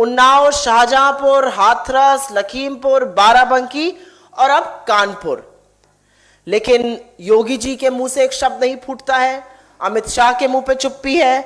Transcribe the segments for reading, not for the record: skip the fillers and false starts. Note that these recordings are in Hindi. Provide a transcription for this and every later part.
उन्नाव, शाहजहांपुर, हाथरस, लखीमपुर, बाराबंकी और अब कानपुर। लेकिन योगी जी के मुंह से एक शब्द नहीं फूटता है, अमित शाह के मुंह पे चुप्पी है,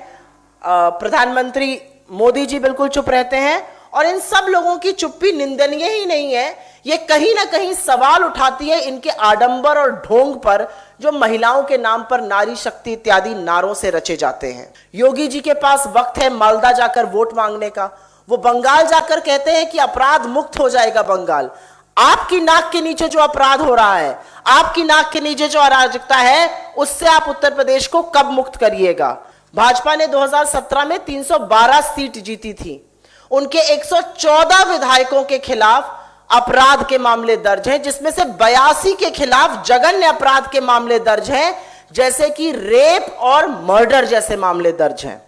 प्रधानमंत्री मोदी जी बिल्कुल चुप रहते हैं। और इन सब लोगों की चुप्पी निंदनीय ही नहीं है, ये कहीं ना कहीं सवाल उठाती है इनके आडंबर और ढोंग पर जो महिलाओं के नाम पर नारी शक्ति इत्यादि नारों से रचे जाते हैं। योगी जी के पास वक्त है मालदा जाकर वोट मांगने का, वो बंगाल जाकर कहते हैं कि अपराध मुक्त हो जाएगा बंगाल। आपकी नाक के नीचे जो अपराध हो रहा है, आपकी नाक के नीचे जो अराजकता है, उससे आप उत्तर प्रदेश को कब मुक्त करिएगा। भाजपा ने 2017 में 312 सीट जीती थी, उनके 114 विधायकों के खिलाफ अपराध के मामले दर्ज हैं, जिसमें से 82 के खिलाफ जघन्य अपराध के मामले दर्ज हैं, जैसे कि रेप और मर्डर जैसे मामले दर्ज हैं।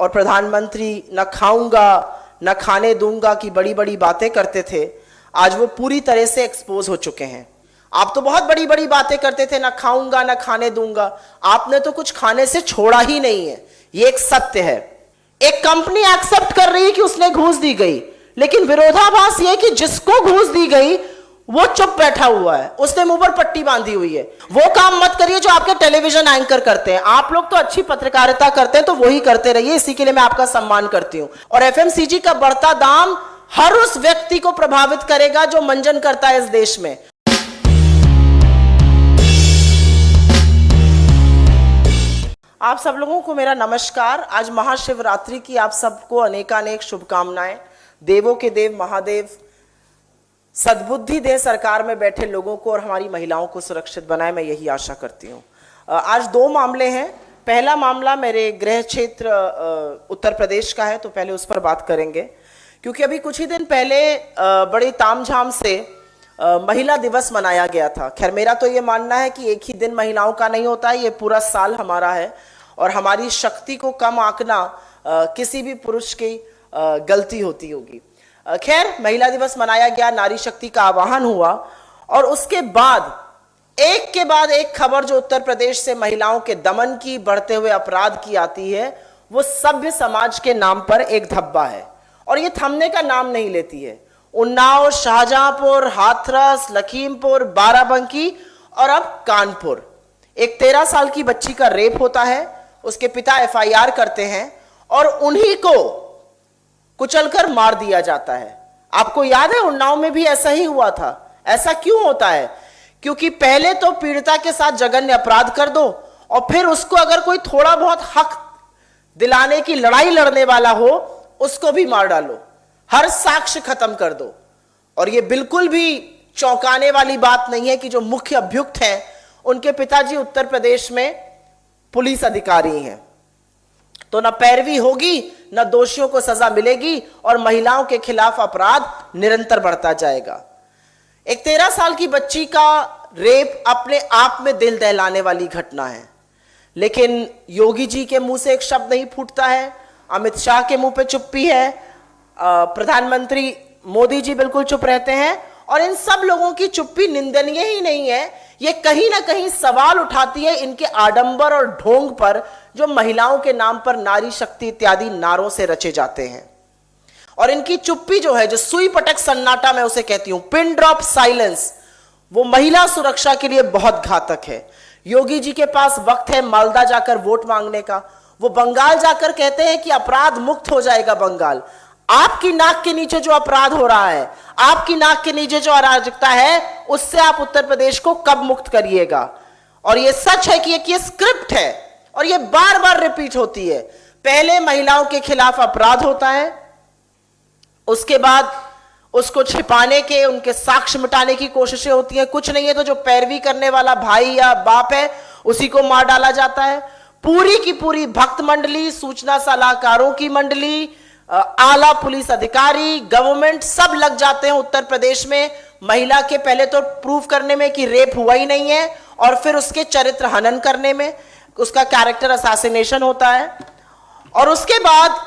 और प्रधानमंत्री न खाऊंगा न खाने दूंगा की बड़ी बड़ी बातें करते थे, आज वो पूरी तरह से एक्सपोज हो चुके हैं। आप तो बहुत बड़ी बड़ी बातें करते थे, ना खाऊंगा ना खाने दूंगा, आपने तो कुछ खाने से छोड़ा ही नहीं है, ये एक सत्य है। एक कंपनी एक्सेप्ट कर रही है कि उसने घूस दी गई, लेकिन विरोधाभास यह कि जिसको घूस दी गई वो चुप बैठा हुआ है, उसने मुंह पर पट्टी बांधी हुई है। वो काम मत करिए जो आपके टेलीविजन एंकर करते हैं। आप लोग तो अच्छी पत्रकारिता करते हैं तो वही करते रहिए, इसी के लिए मैं आपका सम्मान करती हूं। और एफएमसीजी का बढ़ता दाम हर उस व्यक्ति को प्रभावित करेगा जो मंजन करता है इस देश में। आप सब लोगों को मेरा नमस्कार। आज महाशिवरात्रि की आप सबको अनेकानेक शुभकामनाएं। देवों के देव महादेव सद्बुद्धि दे सरकार में बैठे लोगों को और हमारी महिलाओं को सुरक्षित बनाए, मैं यही आशा करती हूँ। आज दो मामले हैं। पहला मामला मेरे गृह क्षेत्र उत्तर प्रदेश का है, तो पहले उस पर बात करेंगे, क्योंकि अभी कुछ ही दिन पहले बड़ी तामझाम से महिला दिवस मनाया गया था। खैर मेरा तो ये मानना है कि एक ही दिन महिलाओं का नहीं होता है, ये पूरा साल हमारा है और हमारी शक्ति को कम आंकना किसी भी पुरुष की गलती होती होगी। खैर महिला दिवस मनाया गया, नारी शक्ति का आह्वान हुआ और उसके बाद एक के बाद एक खबर जो उत्तर प्रदेश से महिलाओं के दमन की, बढ़ते हुए अपराध की आती है, वो सभ्य समाज के नाम पर एक धब्बा है और ये थमने का नाम नहीं लेती है। उन्नाव, शाहजहांपुर, हाथरस, लखीमपुर, बाराबंकी और अब कानपुर। एक 13 साल की बच्ची का रेप होता है, उसके पिता एफआईआर करते हैं और उन्हीं को कुचलकर मार दिया जाता है। आपको याद है उन्नाव में भी ऐसा ही हुआ था। ऐसा क्यों होता है? क्योंकि पहले तो पीड़िता के साथ जघन्य अपराध कर दो और फिर उसको अगर कोई थोड़ा बहुत हक दिलाने की लड़ाई लड़ने वाला हो उसको भी मार डालो, हर साक्ष्य खत्म कर दो। और यह बिल्कुल भी चौंकाने वाली बात नहीं है कि जो मुख्य अभियुक्त हैं उनके पिताजी उत्तर प्रदेश में पुलिस अधिकारी हैं। तो न पैरवी होगी, न दोषियों को सजा मिलेगी और महिलाओं के खिलाफ अपराध निरंतर बढ़ता जाएगा। एक 13 साल की बच्ची का रेप अपने आप में दिल दहलाने वाली घटना है, लेकिन योगी जी के मुंह से एक शब्द नहीं फूटता है, अमित शाह के मुंह पे चुप्पी है, प्रधानमंत्री मोदी जी बिल्कुल चुप रहते हैं। और इन सब लोगों की चुप्पी निंदनीय ही नहीं है, ये कहीं ना कहीं सवाल उठाती है इनके आडंबर और ढोंग पर जो महिलाओं के नाम पर नारी शक्ति इत्यादि नारों से रचे जाते हैं। और इनकी चुप्पी जो है, जो सुई पटक सन्नाटा मैं उसे कहती हूं, पिन ड्रॉप साइलेंस, वो महिला सुरक्षा के लिए बहुत घातक है। योगी जी के पास वक्त है मालदा जाकर वोट मांगने का, वो बंगाल जाकर कहते हैं कि अपराध मुक्त हो जाएगा बंगाल। आपकी नाक के नीचे जो अपराध हो रहा है, आपकी नाक के नीचे जो अराजकता है, उससे आप उत्तर प्रदेश को कब मुक्त करिएगा। और यह सच है कि ये स्क्रिप्ट है और ये बार बार रिपीट होती है। पहले महिलाओं के खिलाफ अपराध होता है, उसके बाद उसको छिपाने के, उनके साक्ष्य मिटाने की कोशिशें होती हैं। कुछ नहीं है तो जो पैरवी करने वाला भाई या बाप है उसी को मार डाला जाता है। पूरी की पूरी भक्त मंडली, सूचना सलाहकारों की मंडली, आला पुलिस अधिकारी, गवर्नमेंट सब लग जाते हैं उत्तर प्रदेश में महिला के पहले तो प्रूव करने में कि रेप हुआ ही नहीं है और फिर उसके चरित्र हनन करने में, उसका कैरेक्टर असैसिनेशन होता है। और उसके बाद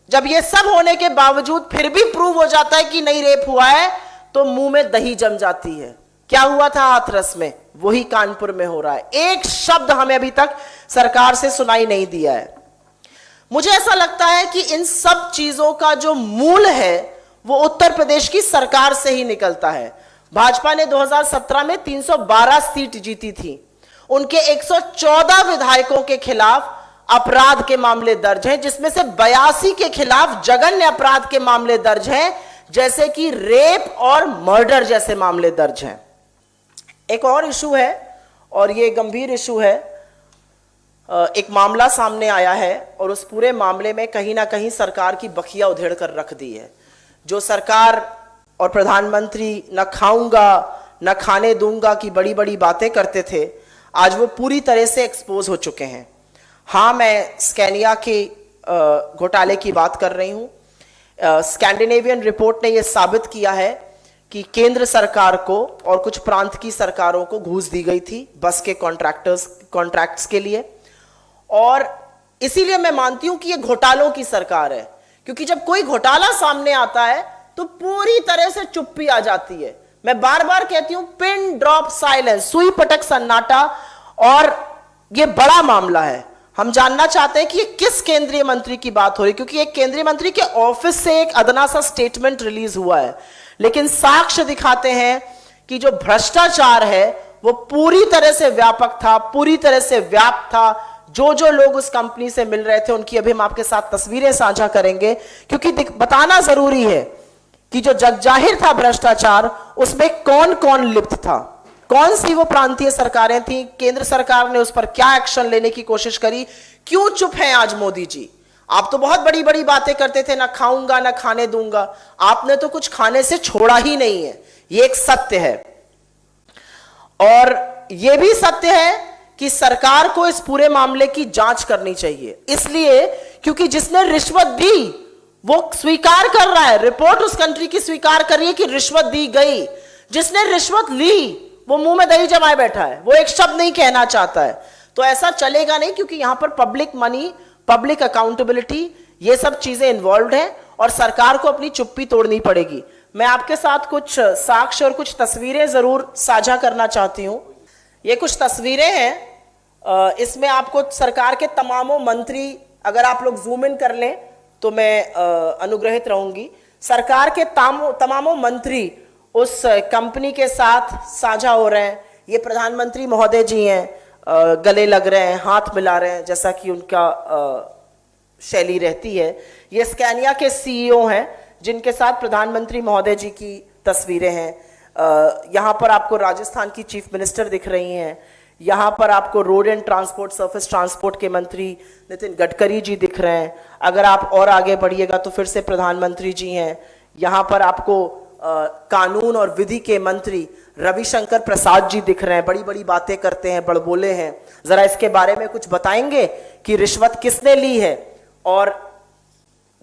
जब ये सब होने के बावजूद फिर भी प्रूव हो जाता है कि नहीं रेप हुआ है, तो मुंह में दही जम जाती है। क्या हुआ था हाथरस में, वही कानपुर में हो रहा है। एक शब्द हमें अभी तक सरकार से सुनाई नहीं दिया है। मुझे ऐसा लगता है कि इन सब चीजों का जो मूल है वो उत्तर प्रदेश की सरकार से ही निकलता है। भाजपा ने 2017 में 312 सीट जीती थी। उनके 114 विधायकों के खिलाफ अपराध के मामले दर्ज हैं, जिसमें से 82 के खिलाफ जघन्य अपराध के मामले दर्ज हैं, जैसे कि रेप और मर्डर जैसे मामले दर्ज हैं। एक और इशू है, और ये गंभीर इशू है। एक मामला सामने आया है और उस पूरे मामले में कहीं ना कहीं सरकार की बखिया उधेड़ कर रख दी है। जो सरकार और प्रधानमंत्री न खाऊंगा न खाने दूंगा की बड़ी बड़ी बातें करते थे, आज वो पूरी तरह से एक्सपोज हो चुके हैं। हाँ, मैं स्कैनिया के घोटाले की बात कर रही हूं। स्कैंडिनेवियन रिपोर्ट ने यह साबित किया है कि केंद्र सरकार को और कुछ प्रांत की सरकारों को घूस दी गई थी बस के कॉन्ट्रैक्ट्स के लिए, और इसीलिए मैं मानती हूं कि यह घोटालों की सरकार है, क्योंकि जब कोई घोटाला सामने आता है तो पूरी तरह से चुप्पी आ जाती है। मैं बार बार कहती हूं, पिन ड्रॉप साइलेंस, सुई पटक सन्नाटा। और यह बड़ा मामला है। हम जानना चाहते हैं कि ये किस केंद्रीय मंत्री की बात हो रही, क्योंकि एक केंद्रीय मंत्री के ऑफिस से एक अदना सा स्टेटमेंट रिलीज हुआ है, लेकिन साक्ष्य दिखाते हैं कि जो भ्रष्टाचार है वो पूरी तरह से व्यापक था, पूरी तरह से व्याप्त था। जो जो लोग उस कंपनी से मिल रहे थे उनकी अभी हम आपके साथ तस्वीरें साझा करेंगे, क्योंकि बताना जरूरी है कि जो जगजाहिर था भ्रष्टाचार, उसमें कौन कौन लिप्त था, कौन सी वो प्रांतीय सरकारें थी, केंद्र सरकार ने उस पर क्या एक्शन लेने की कोशिश करी। क्यों चुप हैं आज मोदी जी? आप तो बहुत बड़ी बड़ी बातें करते थे, ना खाऊंगा ना खाने दूंगा। आपने तो कुछ खाने से छोड़ा ही नहीं है, ये एक सत्य है। और यह भी सत्य है कि सरकार को इस पूरे मामले की जांच करनी चाहिए, इसलिए क्योंकि जिसने रिश्वत दी वो स्वीकार कर रहा है, रिपोर्ट उस कंट्री की स्वीकार कर रही है कि रिश्वत दी गई। जिसने रिश्वत ली वो मुंह में दही जमाए बैठा है, वो एक शब्द नहीं कहना चाहता है। तो ऐसा चलेगा नहीं, क्योंकि यहां पर पब्लिक मनी, पब्लिक अकाउंटेबिलिटी, ये सब चीजें इन्वॉल्व हैं और सरकार को अपनी चुप्पी तोड़नी पड़ेगी। मैं आपके साथ कुछ साक्ष्य और कुछ तस्वीरें जरूर साझा करना चाहती हूं। ये कुछ तस्वीरें हैं, इसमें आपको सरकार के तमामों मंत्री, अगर आप लोग जूम इन कर लें तो मैं अनुग्रहित रहूंगी। सरकार के तमामों मंत्री उस कंपनी के साथ साझा हो रहे हैं। ये प्रधानमंत्री महोदय जी हैं, गले लग रहे हैं, हाथ मिला रहे हैं, जैसा कि उनका शैली रहती है। ये स्कैनिया के सीईओ हैं, जिनके साथ प्रधानमंत्री महोदय जी की तस्वीरें हैं। यहाँ पर आपको राजस्थान की चीफ मिनिस्टर दिख रही हैं। यहाँ पर आपको road and transport, surface transport के मंत्री नितिन गडकरी जी दिख रहे हैं। अगर आप और आगे बढ़िएगा तो फिर से प्रधानमंत्री जी हैं। यहाँ पर आपको कानून और विधि के मंत्री रविशंकर प्रसाद जी दिख रहे हैं, बड़ी बड़ी बातें करते हैं, बड़बोले हैं। जरा इसके बारे में कुछ बताएंगे कि रिश्वत किसने ली है, और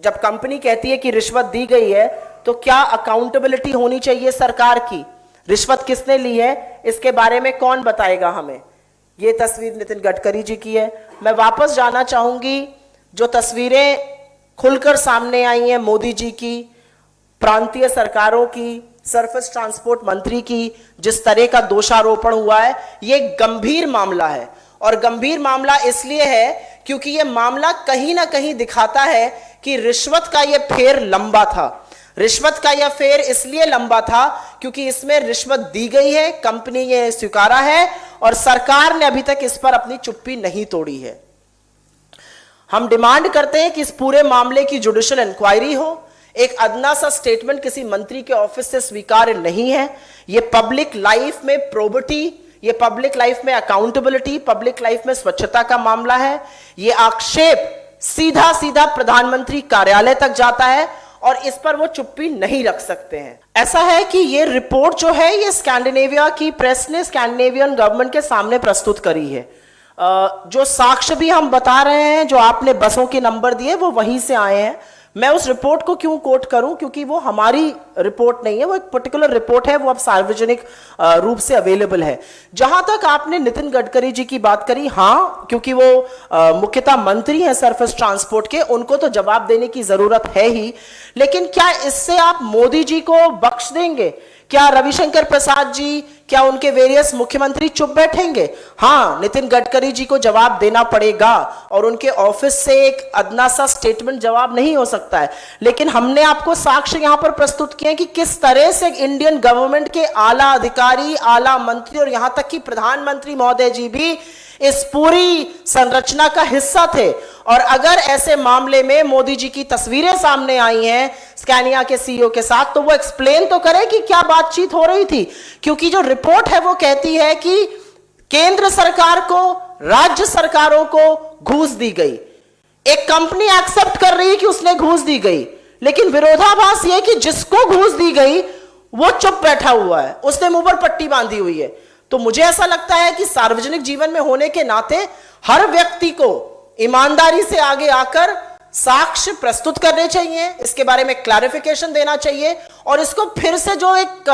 जब कंपनी कहती है कि रिश्वत दी गई है तो क्या अकाउंटेबिलिटी होनी चाहिए सरकार की? रिश्वत किसने ली है, इसके बारे में कौन बताएगा हमें? ये तस्वीर नितिन गडकरी जी की है। मैं वापस जाना चाहूंगी, जो तस्वीरें खुलकर सामने आई हैं मोदी जी की, प्रांतीय सरकारों की, सरफेस ट्रांसपोर्ट मंत्री की, जिस तरह का दोषारोपण हुआ है, ये गंभीर मामला है। और गंभीर मामला इसलिए है क्योंकि ये मामला कहीं ना कहीं दिखाता है कि रिश्वत का ये फेर लंबा था। रिश्वत का यह फेर इसलिए लंबा था क्योंकि इसमें रिश्वत दी गई है, कंपनी ये स्वीकारा है, और सरकार ने अभी तक इस पर अपनी चुप्पी नहीं तोड़ी है। हम डिमांड करते हैं कि इस पूरे मामले की जुडिशियल इंक्वायरी हो। एक अदना सा स्टेटमेंट किसी मंत्री के ऑफिस से स्वीकार्य नहीं है। ये पब्लिक लाइफ में प्रोबिटी, ये पब्लिक लाइफ में अकाउंटेबिलिटी, पब्लिक लाइफ में स्वच्छता का मामला है। ये आक्षेप सीधा सीधा प्रधानमंत्री कार्यालय तक जाता है और इस पर वो चुप्पी नहीं रख सकते हैं। ऐसा है कि ये रिपोर्ट जो है ये स्कैंडिनेविया की प्रेस ने स्कैंडिनेवियन गवर्नमेंट के सामने प्रस्तुत करी है। जो साक्ष्य भी हम बता रहे हैं, जो आपने बसों के नंबर दिए, वो वहीं से आए हैं। मैं उस रिपोर्ट को क्यों कोट करूं, क्योंकि वो हमारी रिपोर्ट नहीं है, वो एक पर्टिकुलर रिपोर्ट है, वो अब सार्वजनिक रूप से अवेलेबल है। जहां तक आपने नितिन गडकरी जी की बात करी, हां, क्योंकि वो मुख्यतः मंत्री हैं सरफेस ट्रांसपोर्ट के, उनको तो जवाब देने की जरूरत है ही। लेकिन क्या इससे आप मोदी जी को बख्श देंगे? क्या रविशंकर प्रसाद जी, क्या उनके वेरियस मुख्यमंत्री चुप बैठेंगे? हाँ, नितिन गडकरी जी को जवाब देना पड़ेगा और उनके ऑफिस से एक अदना सा स्टेटमेंट जवाब नहीं हो सकता है। लेकिन हमने आपको साक्ष्य यहां पर प्रस्तुत किए कि किस तरह से इंडियन गवर्नमेंट के आला अधिकारी, आला मंत्री और यहां तक कि प्रधानमंत्री महोदय जी भी इस पूरी संरचना का हिस्सा थे। और अगर ऐसे मामले में मोदी जी की तस्वीरें सामने आई हैं स्कैनिया के सीईओ के साथ, तो वो एक्सप्लेन तो करे कि क्या बातचीत हो रही थी। क्योंकि जो रिपोर्ट है वो कहती है कि केंद्र सरकार को, राज्य सरकारों को घूस दी गई। एक कंपनी एक्सेप्ट कर रही है कि उसने घूस दी गई, लेकिन विरोधाभास यह कि जिसको घूस दी गई वो चुप बैठा हुआ है, उसने मुंह पर पट्टी बांधी हुई है। तो मुझे ऐसा लगता है कि सार्वजनिक जीवन में होने के नाते हर व्यक्ति को ईमानदारी से आगे आकर साक्ष्य प्रस्तुत करने चाहिए, इसके बारे में क्लैरिफिकेशन देना चाहिए और इसको फिर से जो एक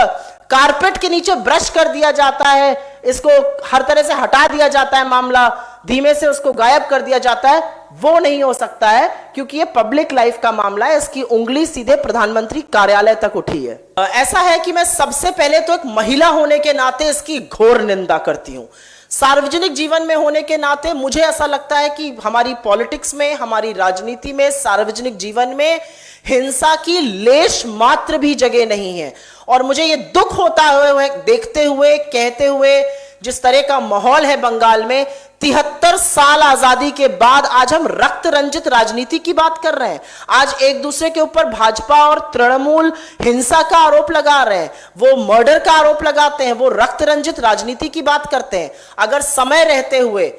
कारपेट के नीचे ब्रश कर दिया जाता है, इसको हर तरह से हटा दिया जाता है, मामला धीमे से उसको गायब कर दिया जाता है, वो नहीं हो सकता है। क्योंकि ये पब्लिक लाइफ का मामला है, इसकी उंगली सीधे प्रधानमंत्री कार्यालय तक उठी है। ऐसा है कि मैं सबसे पहले तो एक महिला होने के नाते इसकी घोर निंदा करती हूं। सार्वजनिक जीवन में होने के नाते मुझे ऐसा लगता है कि हमारी पॉलिटिक्स में, हमारी राजनीति में, सार्वजनिक जीवन में हिंसा की लेश मात्र भी जगह नहीं है। और मुझे ये दुख होता हुए देखते हुए, कहते हुए, जिस तरह का माहौल है बंगाल में, 73 साल आजादी के बाद आज हम रक्त रंजित राजनीति की बात कर रहे हैं। आज एक दूसरे के ऊपर भाजपा और तृणमूल हिंसा का आरोप लगा रहे हैं, वो मर्डर का आरोप लगाते हैं, वो रक्त रंजित राजनीति की बात करते हैं। अगर समय रहते हुए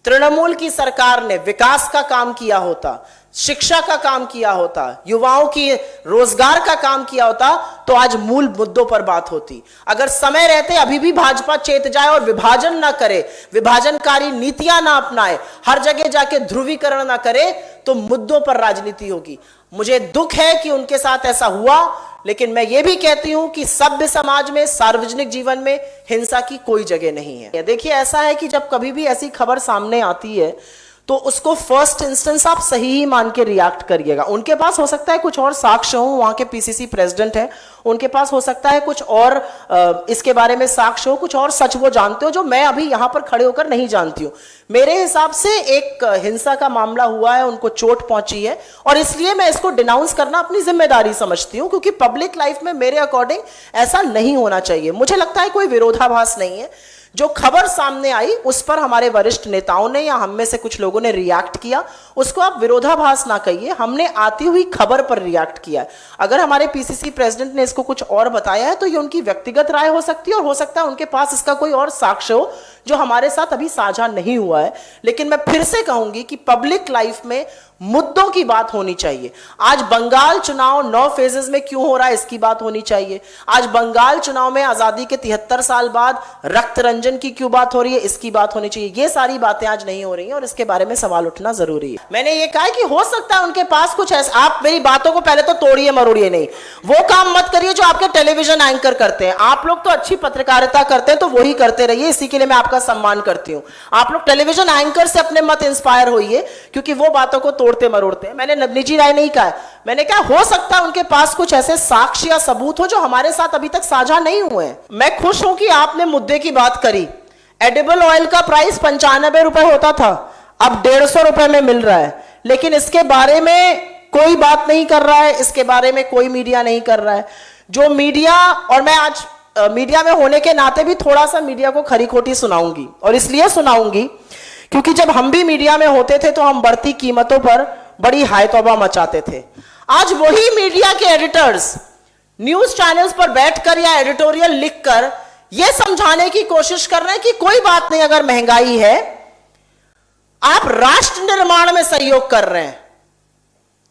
तृणमूल की सरकार ने विकास का काम किया होता, शिक्षा का काम किया होता, युवाओं की रोजगार का काम किया होता, तो आज मूल मुद्दों पर बात होती। अगर समय रहते अभी भी भाजपा चेत जाए और विभाजन ना करे, विभाजनकारी नीतियां ना अपनाए, हर जगह जाके ध्रुवीकरण ना करे, तो मुद्दों पर राजनीति होगी। मुझे दुख है कि उनके साथ ऐसा हुआ, लेकिन मैं ये भी कहती हूं कि सभ्य समाज में, सार्वजनिक जीवन में हिंसा की कोई जगह नहीं है। देखिए, ऐसा है कि जब कभी भी ऐसी खबर सामने आती है तो उसको फर्स्ट इंस्टेंस आप सही ही मान के रिएक्ट करिएगा। उनके पास हो सकता है कुछ और साक्ष्य हो, वहां के पीसीसी प्रेसिडेंट हैं, उनके पास हो सकता है कुछ और इसके बारे में साक्ष्य हो, कुछ और सच वो जानते हो जो मैं अभी यहां पर खड़े होकर नहीं जानती हूं। मेरे हिसाब से एक हिंसा का मामला हुआ है, उनको चोट पहुंची है और इसलिए मैं इसको डिनाउंस करना अपनी जिम्मेदारी समझती हूं, क्योंकि पब्लिक लाइफ में मेरे अकॉर्डिंग ऐसा नहीं होना चाहिए। मुझे लगता है कोई विरोधाभास नहीं है। जो खबर सामने आई उस पर हमारे वरिष्ठ नेताओं ने या हम में से कुछ लोगों ने रिएक्ट किया, उसको आप विरोधाभास ना कहिए, हमने आती हुई खबर पर रिएक्ट किया है। अगर हमारे पीसीसी प्रेसिडेंट ने इसको कुछ और बताया है तो ये उनकी व्यक्तिगत राय हो सकती है और हो सकता है उनके पास इसका कोई और साक्ष्य हो जो हमारे साथ अभी साझा नहीं हुआ है। लेकिन मैं फिर से कहूंगी कि पब्लिक लाइफ में मुद्दों की बात होनी चाहिए। आज बंगाल चुनाव 9 फेजेस में क्यों हो रहा है, इसकी बात होनी चाहिए। आज बंगाल चुनाव में आजादी के 73 साल बाद रक्त रंजन की क्यों बात हो रही है, इसकी बात होनी चाहिए। ये सारी बातें आज नहीं हो रही हैं और इसके बारे में सवाल उठना जरूरी है। मैंने ये कहा कि हो सकता है उनके पास कुछ ऐसा, आप मेरी बातों को पहले तो तोड़िए मरोड़िए नहीं, वो काम मत करिए जो आपके टेलीविजन एंकर करते हैं। आप लोग तो अच्छी पत्रकारिता करते हैं तो वही करते रहिए, इसी के लिए मैं आपका सम्मान करती हूं। आप लोग टेलीविजन एंकर से अपने मत इंस्पायर होइए, क्योंकि वो बातों को तोड़ते मरोड़ते हैं। मैंने निजी राय नहीं कहा, मैंने कहा हो सकता है उनके पास कुछ ऐसे साक्ष्य या सबूत हो जो हमारे साथ अभी तक साझा नहीं हुए हैं। मैं खुश हूं कि आपने मुद्दे की बात करी। एडिबल ऑयल का प्राइस 95 रुपए होता था, अब 150 रुपए में मिल रहा है, लेकिन इसके बारे में कोई बात नहीं कर रहा है, इसके बारे में कोई मीडिया नहीं कर रहा है। जो मीडिया, और मैं आज मीडिया में होने के नाते भी थोड़ा सा मीडिया को खरी खोटी सुनाऊंगी, और इसलिए सुनाऊंगी क्योंकि जब हम भी मीडिया में होते थे तो हम बढ़ती कीमतों पर बड़ी हाय तौबा मचाते थे। आज वही मीडिया के एडिटर्स न्यूज चैनल्स पर बैठकर या एडिटोरियल लिखकर यह समझाने की कोशिश कर रहे हैं कि कोई बात नहीं, अगर महंगाई है, आप राष्ट्र निर्माण में सहयोग कर रहे हैं।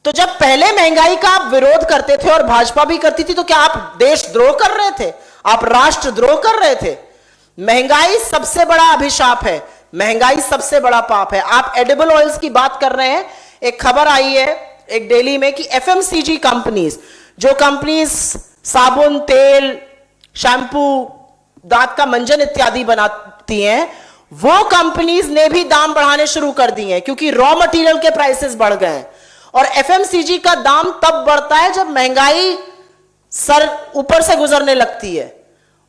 तो जब पहले महंगाई का आप विरोध करते थे और भाजपा भी करती थी, तो क्या आप देशद्रोह कर रहे थे, आप राष्ट्रद्रोह कर रहे थे? महंगाई सबसे बड़ा अभिशाप है, महंगाई सबसे बड़ा पाप है। आप एडिबल ऑयल्स की बात कर रहे हैं, एक खबर आई है एक डेली में कि एफएमसीजी कंपनीज, जो कंपनीज साबुन, तेल, शैम्पू, दांत का मंजन इत्यादि बनाती हैं, वो कंपनीज ने भी दाम बढ़ाने शुरू कर दिए हैं क्योंकि रॉ मटेरियल के प्राइसेस बढ़ गए हैं। और एफएमसीजी का दाम तब बढ़ता है जब महंगाई सर ऊपर से गुजरने लगती है।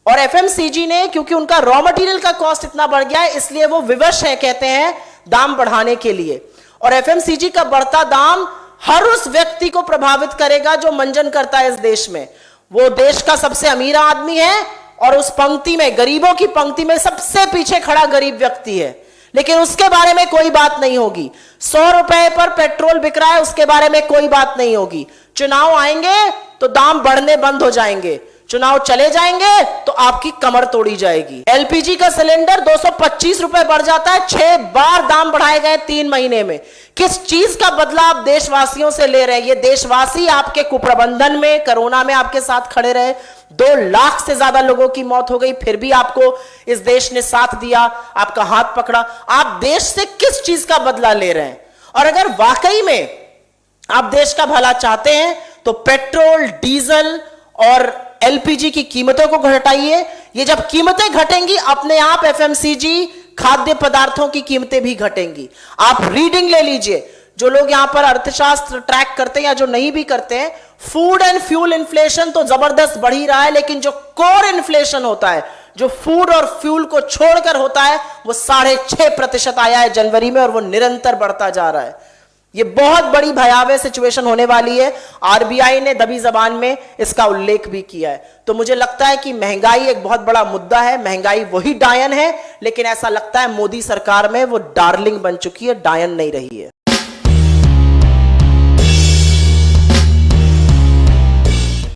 और एफएमसीजी ने, क्योंकि उनका रॉ मटेरियल का कॉस्ट इतना बढ़ गया है, इसलिए वो विवश है, कहते हैं, दाम बढ़ाने के लिए। और एफएमसीजी का बढ़ता दाम हर उस व्यक्ति को प्रभावित करेगा जो मंजन करता है इस देश में। वो देश का सबसे अमीर आदमी है और उस पंक्ति में, गरीबों की पंक्ति में सबसे पीछे खड़ा गरीब व्यक्ति है, लेकिन उसके बारे में कोई बात नहीं होगी। 100 रुपए पर पेट्रोल बिक रहा है, उसके बारे में कोई बात नहीं होगी। चुनाव आएंगे तो दाम बढ़ने बंद हो जाएंगे, चुनाव चले जाएंगे तो आपकी कमर तोड़ी जाएगी। एलपीजी का सिलेंडर 225 रुपए बढ़ जाता है, 6 बार दाम बढ़ाए गए 3 महीने में। किस चीज का बदला आप देशवासियों से ले रहे हैं? ये देशवासी आपके कुप्रबंधन में, कोरोना में आपके साथ खड़े रहे, 2 लाख से ज्यादा लोगों की मौत हो गई, फिर भी आपको इस देश ने साथ दिया, आपका हाथ पकड़ा। आप देश से किस चीज का बदला ले रहे हैं? और अगर वाकई में आप देश का भला चाहते हैं तो पेट्रोल, डीजल और एलपीजी की कीमतों को घटाइए। ये जब कीमतें घटेंगी, अपने आप एफएमसीजी खाद्य पदार्थों की कीमतें भी घटेंगी। आप रीडिंग ले लीजिए, जो लोग यहां पर अर्थशास्त्र ट्रैक करते हैं या जो नहीं भी करते हैं, फूड एंड फ्यूल इन्फ्लेशन तो जबरदस्त बढ़ ही रहा है, लेकिन जो कोर इन्फ्लेशन होता है, जो फूड और फ्यूल को छोड़कर होता है, वो 6.5% आया है जनवरी में, और वो निरंतर बढ़ता जा रहा है। ये बहुत बड़ी भयावह सिचुएशन होने वाली है। आरबीआई ने दबी जबान में इसका उल्लेख भी किया है। तो मुझे लगता है कि महंगाई एक बहुत बड़ा मुद्दा है। महंगाई वही डायन है, लेकिन ऐसा लगता है मोदी सरकार में वो डार्लिंग बन चुकी है, डायन नहीं रही है।